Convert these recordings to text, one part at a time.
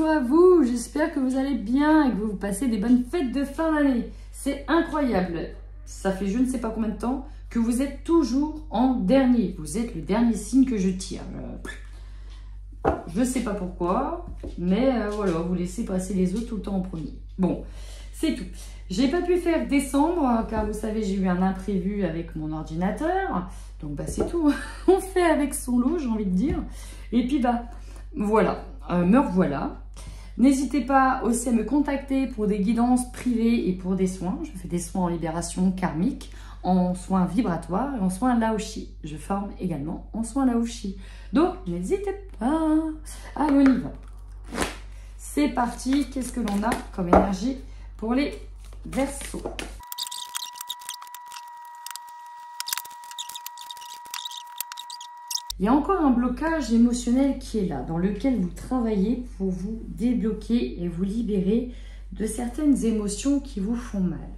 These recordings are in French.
à vous, j'espère que vous allez bien et que vous passez des bonnes fêtes de fin d'année. C'est incroyable, ça fait je ne sais pas combien de temps que vous êtes toujours en dernier. Vous êtes le dernier signe que je tire. Je ne sais pas pourquoi, mais voilà, vous laissez passer les autres tout le temps en premier. Bon, c'est tout. J'ai pas pu faire décembre, car vous savez, j'ai eu un imprévu avec mon ordinateur. Donc, bah, c'est tout. On fait avec son lot, j'ai envie de dire. Et puis, bah, voilà, me revoilà. N'hésitez pas aussi à me contacter pour des guidances privées et pour des soins. Je fais des soins en libération karmique, en soins vibratoires et en soins Laoshi. Je forme également en soins Laoshi. Donc, n'hésitez pas. Allez, on y va. C'est parti. Qu'est-ce que l'on a comme énergie pour les Verseaux? Il y a encore un blocage émotionnel qui est là, dans lequel vous travaillez pour vous débloquer et vous libérer de certaines émotions qui vous font mal.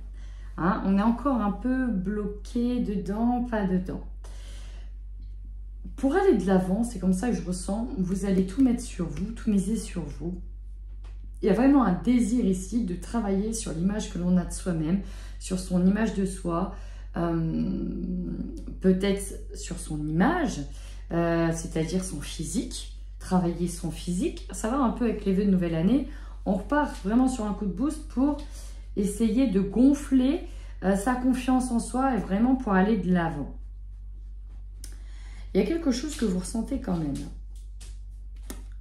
Hein, on est encore un peu bloqué dedans, pas dedans. Pour aller de l'avant, c'est comme ça que je ressens, vous allez tout mettre sur vous, tout miser sur vous. Il y a vraiment un désir ici de travailler sur l'image que l'on a de soi-même, sur son image de soi, peut-être sur son image, c'est-à-dire son physique, travailler son physique. Ça va un peu avec les vœux de nouvelle année. On repart vraiment sur un coup de boost pour essayer de gonfler sa confiance en soi et vraiment pour aller de l'avant. Il y a quelque chose que vous ressentez quand même.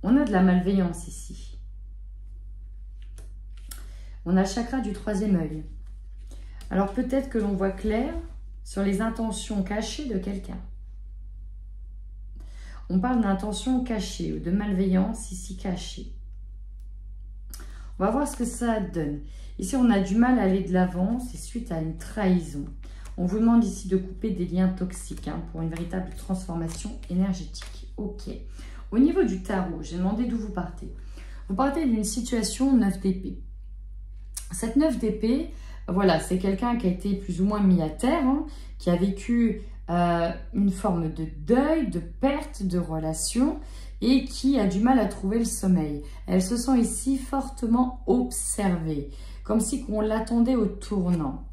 On a de la malveillance ici. On a le chakra du troisième œil. Alors peut-être que l'on voit clair sur les intentions cachées de quelqu'un. On parle d'intention cachée ou de malveillance ici cachée. On va voir ce que ça donne. Ici, on a du mal à aller de l'avant, c'est suite à une trahison. On vous demande ici de couper des liens toxiques pour une véritable transformation énergétique. Ok. Au niveau du tarot, j'ai demandé d'où vous partez. Vous partez d'une situation 9 d'épée. Cette 9 d'épée, voilà, c'est quelqu'un qui a été plus ou moins mis à terre, qui a vécu une forme de deuil, de perte de relation et qui a du mal à trouver le sommeil. Elle se sent ici fortement observée, comme si on l'attendait au tournant.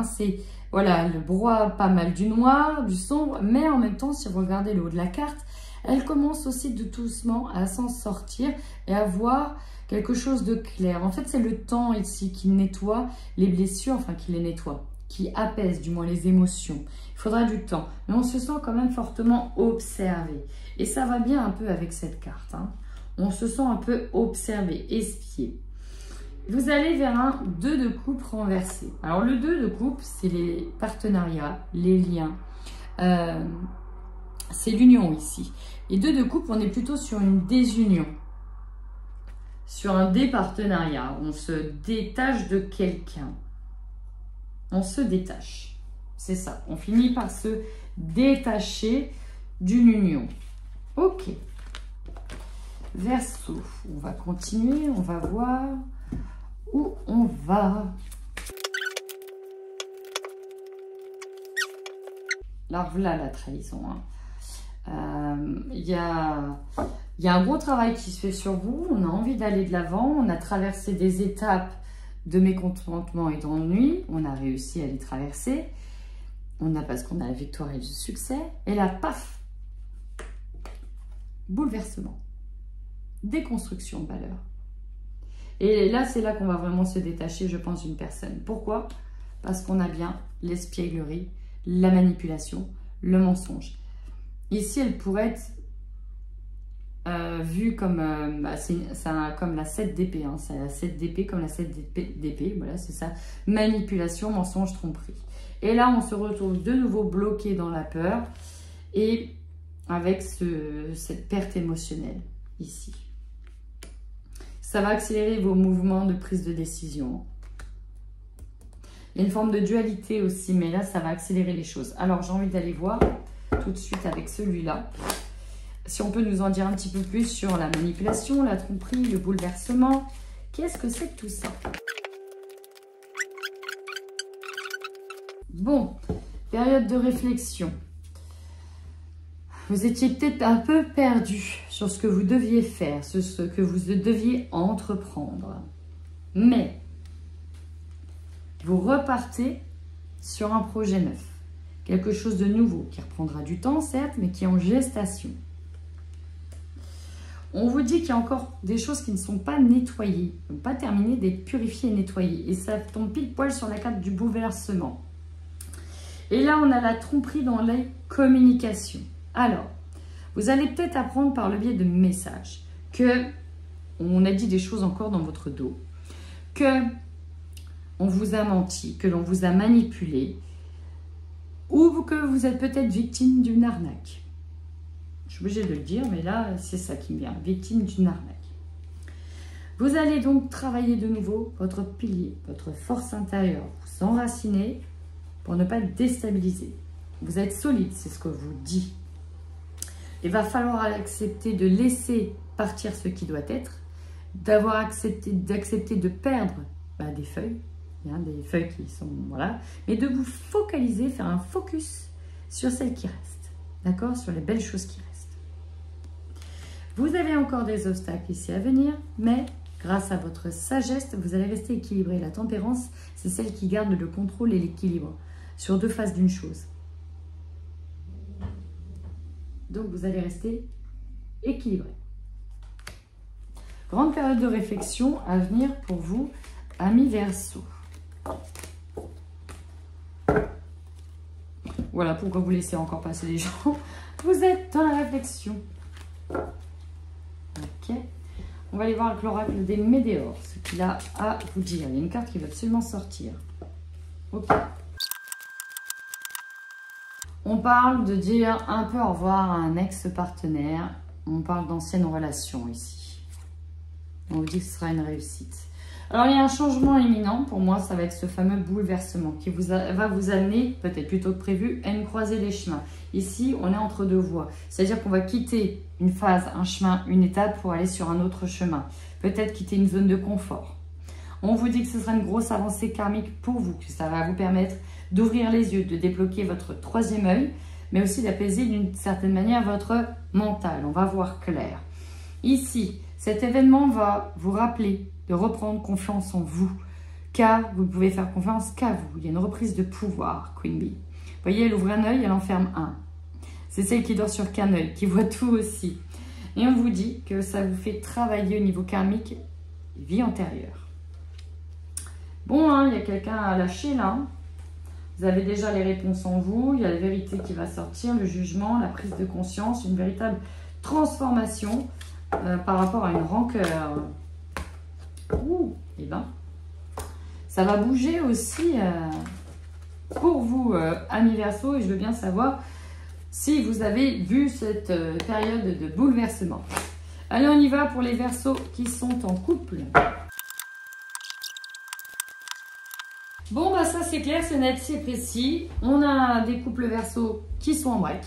C'est voilà, le brouhaha pas mal du noir, du sombre, mais en même temps, si vous regardez le haut de la carte, elle commence aussi de doucement à s'en sortir et à voir quelque chose de clair. En fait, c'est le temps ici qui nettoie les blessures, enfin qui les nettoie, qui apaise du moins les émotions. Il faudra du temps, mais on se sent quand même fortement observé. Et ça va bien un peu avec cette carte. On se sent un peu observé, espié. Vous allez vers un 2 de coupe renversé. Alors le 2 de coupe, c'est les partenariats, les liens. C'est l'union ici. Et 2 de coupe, on est plutôt sur une désunion. Sur un départenariat. On se détache de quelqu'un. On se détache. C'est ça. On finit par se détacher d'une union. Ok. Verseau. On va continuer. On va voir où on va. Alors voilà la trahison. Il y a un gros travail qui se fait sur vous. On a envie d'aller de l'avant. On a traversé des étapes de mécontentement et d'ennui. On a réussi à les traverser. Parce qu'on a la victoire et le succès. Et là, paf, bouleversement. Déconstruction de valeur. Et là, c'est là qu'on va vraiment se détacher, je pense, d'une personne. Pourquoi? Parce qu'on a bien l'espièglerie, la manipulation, le mensonge. Ici, elle pourrait être vue comme, comme la 7 d'épée. C'est la 7 d'épée comme la 7 d'épée. Voilà, c'est ça. Manipulation, mensonge, tromperie. Et là, on se retrouve de nouveau bloqué dans la peur et avec cette perte émotionnelle ici. Ça va accélérer vos mouvements de prise de décision. Il y a une forme de dualité aussi, mais là, ça va accélérer les choses. Alors, j'ai envie d'aller voir tout de suite avec celui-là. Si on peut nous en dire un petit peu plus sur la manipulation, la tromperie, le bouleversement. Qu'est-ce que c'est que tout ça? Bon, période de réflexion. Vous étiez peut-être un peu perdu sur ce que vous deviez faire, sur ce que vous deviez entreprendre. Mais vous repartez sur un projet neuf, quelque chose de nouveau qui reprendra du temps, certes, mais qui est en gestation. On vous dit qu'il y a encore des choses qui ne sont pas nettoyées, pas terminées d'être purifiées et nettoyées. Et ça tombe pile poil sur la carte du bouleversement. Et là, on a la tromperie dans les communications. Alors, vous allez peut-être apprendre par le biais de messages que on a dit des choses encore dans votre dos, que on vous a menti, que l'on vous a manipulé, ou que vous êtes peut-être victime d'une arnaque. Je suis obligée de le dire, mais là, c'est ça qui me vient, victime d'une arnaque. Vous allez donc travailler de nouveau votre pilier, votre force intérieure, vous enraciner pour ne pas être déstabilisé. Vous êtes solide, c'est ce que vous dit. Il va falloir accepter de laisser partir ce qui doit être, d'accepter de perdre des feuilles, des feuilles qui sont, voilà, mais de vous focaliser, faire un focus sur celles qui restent, d'accord, sur les belles choses qui restent. Vous avez encore des obstacles ici à venir, mais grâce à votre sagesse, vous allez rester équilibré. La tempérance, c'est celle qui garde le contrôle et l'équilibre sur deux faces d'une chose. Donc, vous allez rester équilibré. Grande période de réflexion à venir pour vous, amis Verseau. Voilà pourquoi vous laissez encore passer les gens. Vous êtes dans la réflexion. Ok. On va aller voir avec l'oracle des Médéors, ce qu'il a à vous dire. Il y a une carte qui va absolument sortir. Ok. On parle de dire un peu au revoir à un ex-partenaire. On parle d'anciennes relations ici. On vous dit que ce sera une réussite. Alors, il y a un changement imminent. Pour moi, ça va être ce fameux bouleversement qui va vous amener, peut-être plus tôt que prévu, à une croisée des chemins. Ici, on est entre deux voies. C'est-à-dire qu'on va quitter une phase, un chemin, une étape pour aller sur un autre chemin. Peut-être quitter une zone de confort. On vous dit que ce sera une grosse avancée karmique pour vous, que ça va vous permettre d'ouvrir les yeux, de débloquer votre troisième œil, mais aussi d'apaiser d'une certaine manière votre mental. On va voir clair. Ici, cet événement va vous rappeler de reprendre confiance en vous, car vous ne pouvez faire confiance qu'à vous. Il y a une reprise de pouvoir, Queen Bee. Vous voyez, elle ouvre un œil, elle en ferme un. C'est celle qui dort sur qu'un œil, qui voit tout aussi. Et on vous dit que ça vous fait travailler au niveau karmique, vie antérieure. Bon, hein, il y a quelqu'un à lâcher là. Vous avez déjà les réponses en vous, il y a la vérité qui va sortir, le jugement, la prise de conscience, une véritable transformation par rapport à une rancœur. Ouh, et ben, ça va bouger aussi pour vous, amis Verseau, et je veux bien savoir si vous avez vu cette période de bouleversement. Allez, on y va pour les Verseaux qui sont en couple. Bon, bah ça c'est clair, c'est net, c'est précis. On a des couples Verseaux qui sont en break.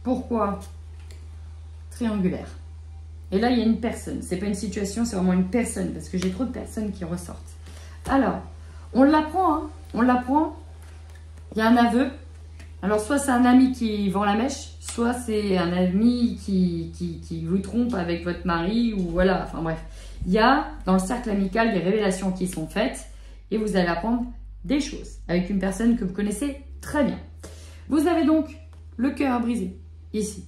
Pourquoi? Triangulaire. Et là, il y a une personne. C'est pas une situation, c'est vraiment une personne. Parce que j'ai trop de personnes qui ressortent. Alors, on l'apprend, hein. On l'apprend. Il y a un aveu. Alors, soit c'est un ami qui vend la mèche, soit c'est un ami qui vous trompe avec votre mari, ou voilà, enfin bref. Il y a, dans le cercle amical, des révélations qui sont faites. Et vous allez apprendre des choses avec une personne que vous connaissez très bien. Vous avez donc le cœur brisé, ici.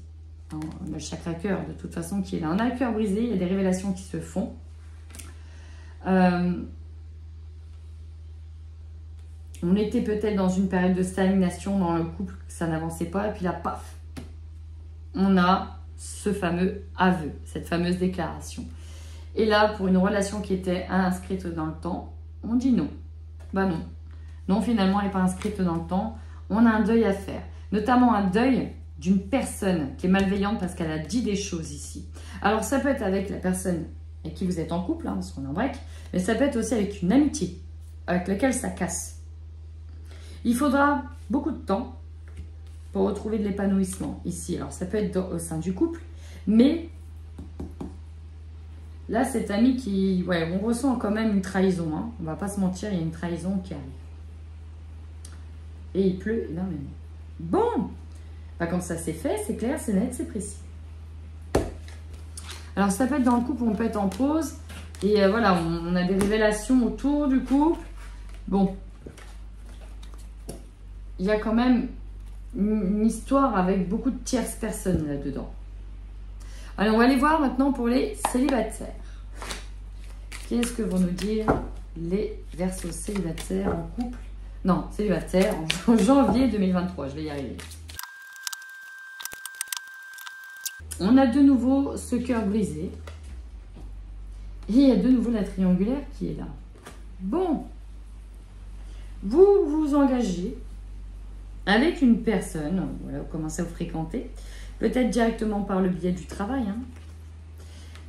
On a le chakra cœur de toute façon qui est là. On a le cœur brisé, il y a des révélations qui se font. On était peut-être dans une période de stagnation dans le couple, ça n'avançait pas, et puis là, paf, on a ce fameux aveu, cette fameuse déclaration. Et là, pour une relation qui était inscrite dans le temps, on dit non. Bah non. Non, finalement, elle n'est pas inscrite dans le temps. On a un deuil à faire, notamment un deuil d'une personne qui est malveillante parce qu'elle a dit des choses ici. Alors, ça peut être avec la personne avec qui vous êtes en couple, hein, parce qu'on est en break, mais ça peut être aussi avec une amitié avec laquelle ça casse. Il faudra beaucoup de temps pour retrouver de l'épanouissement ici. Alors, ça peut être au sein du couple, mais là, cet ami qui... Ouais, on ressent quand même une trahison. Hein. On ne va pas se mentir, il y a une trahison qui arrive. Et il pleut énormément. Bon! Bah, quand ça c'est fait, c'est clair, c'est net, c'est précis. Alors, ça peut être dans le couple, on peut être en pause. Et voilà, on a des révélations autour du couple. Bon. Il y a quand même une histoire avec beaucoup de tierces personnes là-dedans. Alors, on va aller voir maintenant pour les célibataires. Qu'est-ce que vont nous dire les Verseaux célibataires en couple? Non, célibataires en janvier 2023. Je vais y arriver. On a de nouveau ce cœur brisé. Et il y a de nouveau la triangulaire qui est là. Bon. Vous vous engagez avec une personne. Voilà, vous commencez à vous fréquenter. Peut-être directement par le biais du travail. Hein.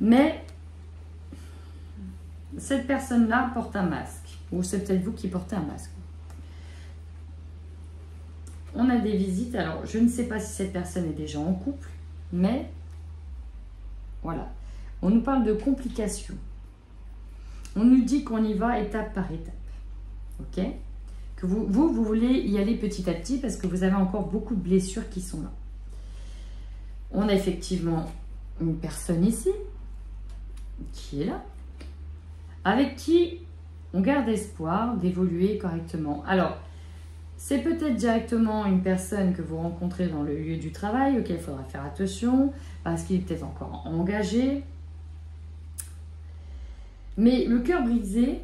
Mais cette personne-là porte un masque. Ou c'est peut-être vous qui portez un masque. On a des visites. Alors, je ne sais pas si cette personne est déjà en couple. Mais, voilà. On nous parle de complications. On nous dit qu'on y va étape par étape. Ok? Que vous voulez y aller petit à petit parce que vous avez encore beaucoup de blessures qui sont là. On a effectivement une personne ici qui est là, avec qui on garde espoir d'évoluer correctement. Alors, c'est peut-être directement une personne que vous rencontrez dans le lieu du travail auquel il faudra faire attention parce qu'il est peut-être encore engagé. Mais le cœur brisé,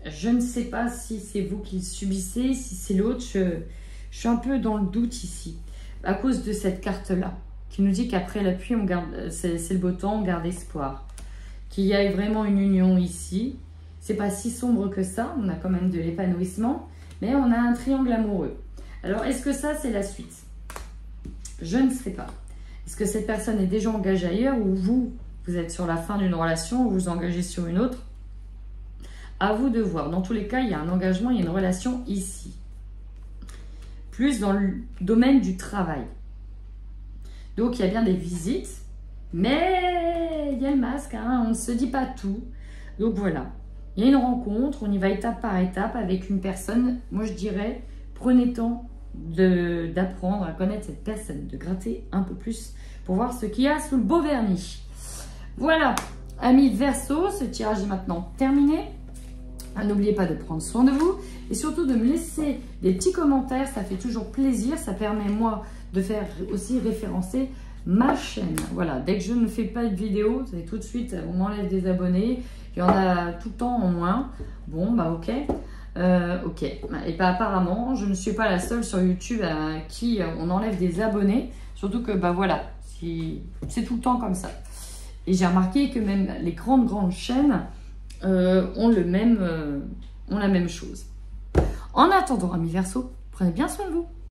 je ne sais pas si c'est vous qui le subissez, si c'est l'autre. Je suis un peu dans le doute ici à cause de cette carte-là qui nous dit qu'après la pluie, c'est le beau temps, on garde espoir. Qu'il y ait vraiment une union ici. C'est pas si sombre que ça, on a quand même de l'épanouissement, mais on a un triangle amoureux. Alors, est-ce que ça, c'est la suite? Je ne sais pas. Est-ce que cette personne est déjà engagée ailleurs ou vous êtes sur la fin d'une relation ou vous vous engagez sur une autre? À vous de voir. Dans tous les cas, il y a un engagement, il y a une relation ici. Plus dans le domaine du travail. Donc, il y a bien des visites, mais il y a le masque, hein, on ne se dit pas tout. Donc, voilà. Il y a une rencontre, on y va étape par étape avec une personne. Moi, je dirais, prenez le temps d'apprendre à connaître cette personne, de gratter un peu plus pour voir ce qu'il y a sous le beau vernis. Voilà, amis Verseaux, ce tirage est maintenant terminé. N'oubliez pas de prendre soin de vous et surtout de me laisser des petits commentaires, ça fait toujours plaisir, ça permet moi de faire aussi référencer ma chaîne. Voilà, dès que je ne fais pas de vidéo, c'est tout de suite, on m'enlève des abonnés, il y en a tout le temps en moins. Bon, bah ok. Ok, et bah apparemment, je ne suis pas la seule sur YouTube à qui on enlève des abonnés, surtout que bah voilà, c'est tout le temps comme ça. Et j'ai remarqué que même les grandes chaînes ont la même chose. En attendant, amis Verseaux, prenez bien soin de vous.